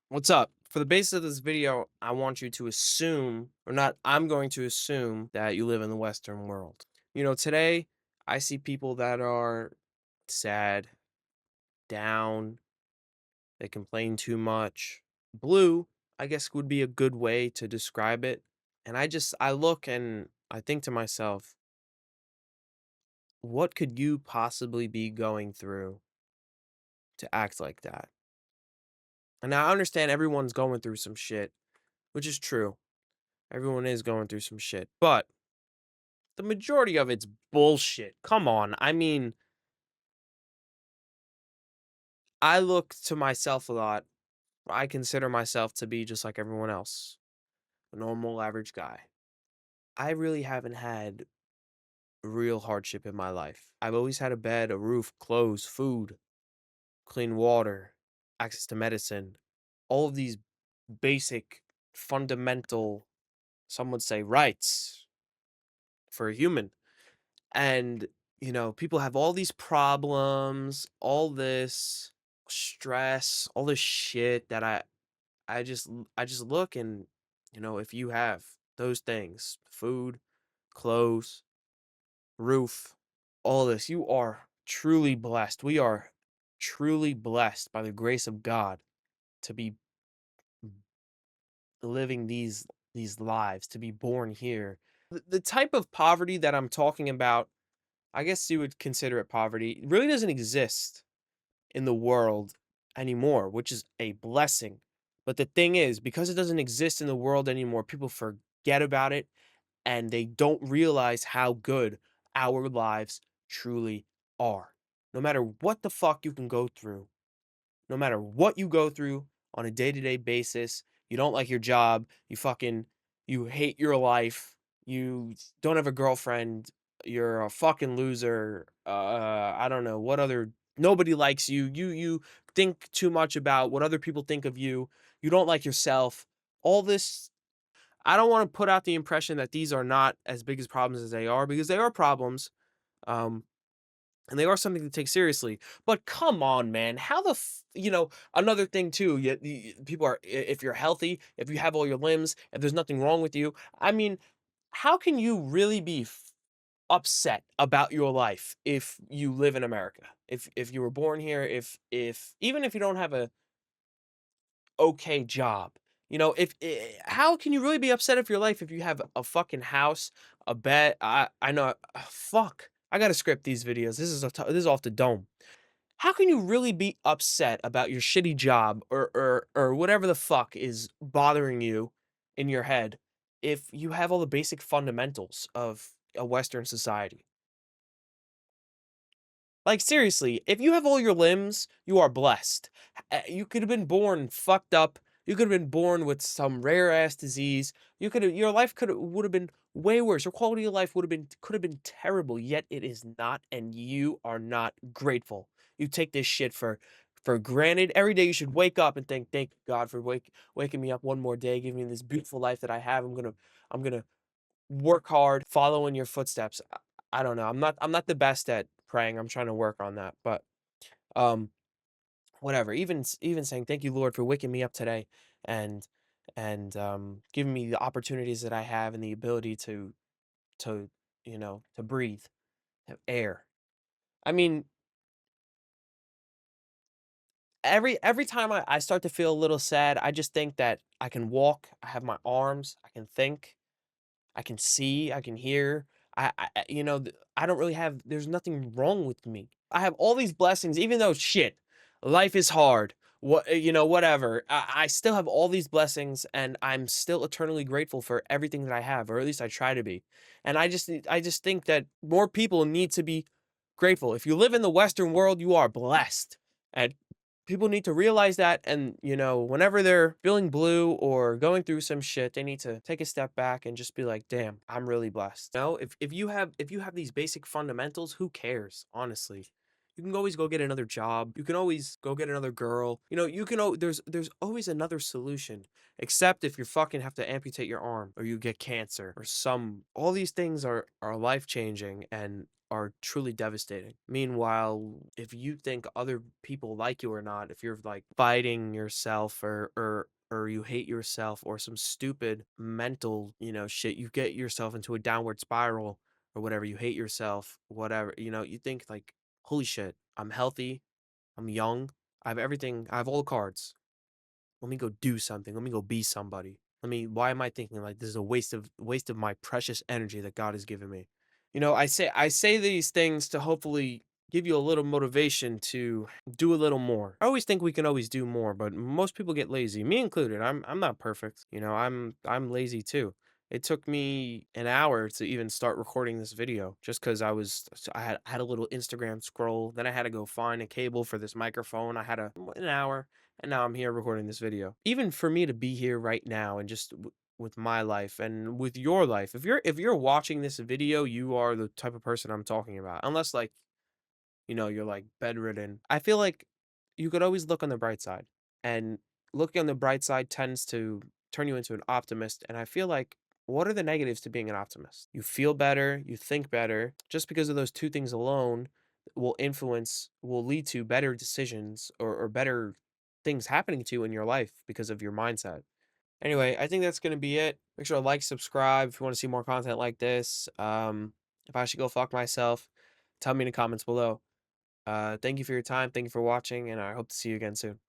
What's up? For the basis of this video, I want you to assume, or not, I'm going to assume that you live in the Western world. Today I see people that are sad, down, they complain too much. Blue, I guess, would be a good way to describe it. And I look and I think to myself, what could you possibly be going through to act like that? And I understand everyone's going through some shit, which is true. Everyone is going through some shit. But the majority of it's bullshit. Come on. I mean, I look to myself a lot. I consider myself to be just like everyone else, a normal, average guy. I really haven't had real hardship in my life. I've always had a bed, a roof, clothes, food, clean water, access to medicine, all of these basic, fundamental, some would say, rights for a human. And, people have all these problems, all this stress, all this shit that I just look and, if you have those things, food, clothes, roof, all this, you are truly blessed. We are truly blessed by the grace of God to be living these lives, to be born here. The type of poverty that I'm talking about, I guess you would consider it poverty, really doesn't exist in the world anymore, which is a blessing. But the thing is, because it doesn't exist in the world anymore, people forget about it and they don't realize how good our lives truly are. No matter what the fuck you can go through, no matter what you go through on a day-to-day basis, you don't like your job, you hate your life, you don't have a girlfriend, you're a fucking loser, I don't know what other nobody likes you. You think too much about what other people think of you. You don't like yourself. All this, I don't want to put out the impression that these are not as big as problems as they are, because they are problems. Um and they are something to take seriously. But come on, man. How the another thing too, people are, if you're healthy, if you have all your limbs, if there's nothing wrong with you, I mean, how can you really be upset about your life if you live in America? If you were born here, if even if you don't have a okay job, if how can you really be upset of your life if you have a fucking house, a bed? I know, fuck. I gotta script these videos. This is off the dome. How can you really be upset about your shitty job or whatever the fuck is bothering you in your head if you have all the basic fundamentals of a Western society? Like, seriously, if you have all your limbs, you are blessed. You could have been born fucked up. You could have been born with some rare ass disease. Your life would have been way worse. Your quality of life could have been terrible, yet it is not, and you are not grateful. You take this shit for granted. Every day you should wake up and thank God for waking me up one more day, giving me this beautiful life that I have. I'm gonna work hard, follow in your footsteps. I don't know. I'm not the best at praying. I'm trying to work on that. But um whatever. Even saying thank you, Lord, for waking me up today and and giving me the opportunities that I have and the ability to to breathe, have air. I mean, every time I start to feel a little sad, I just think that I can walk, I have my arms, I can think, I can see, I can hear. I don't really have, there's nothing wrong with me. I have all these blessings, even though shit, life is hard. Whatever. I still have all these blessings and I'm still eternally grateful for everything that I have, or at least I try to be. And I just think that more people need to be grateful. If you live in the Western world, you are blessed. And people need to realize that, and whenever they're feeling blue or going through some shit, they need to take a step back and just be like, damn, I'm really blessed. If you have these basic fundamentals, who cares, honestly? You can always go get another job. You can always go get another girl. You know, you can there's always another solution. Except if you fucking have to amputate your arm or you get cancer or some all these things are life-changing and are truly devastating. Meanwhile, if you think other people like you or not, if you're like fighting yourself or you hate yourself or some stupid mental, shit, you get yourself into a downward spiral or whatever, you hate yourself, whatever, you think like, holy shit, I'm healthy, I'm young, I have everything, I have all the cards. Let me go do something. Let me go be somebody. Why am I thinking like this is a waste of my precious energy that God has given me? I say these things to hopefully give you a little motivation to do a little more. I always think we can always do more, but most people get lazy, me included. I'm not perfect. I'm lazy too. It took me an hour to even start recording this video just because I had a little Instagram scroll, then I had to go find a cable for this microphone. I had an hour, and now I'm here recording this video. Even for me to be here right now and just with my life and with your life. If you're watching this video, you are the type of person I'm talking about. Unless like, you're like bedridden. I feel like you could always look on the bright side. And looking on the bright side tends to turn you into an optimist. And I feel like what are the negatives to being an optimist? You feel better, you think better. Just because of those two things alone will lead to better decisions or better things happening to you in your life because of your mindset. Anyway, I think that's gonna be it. Make sure to like, subscribe if you want to see more content like this. If I should go fuck myself, tell me in the comments below. Thank you for your time. Thank you for watching, and I hope to see you again soon.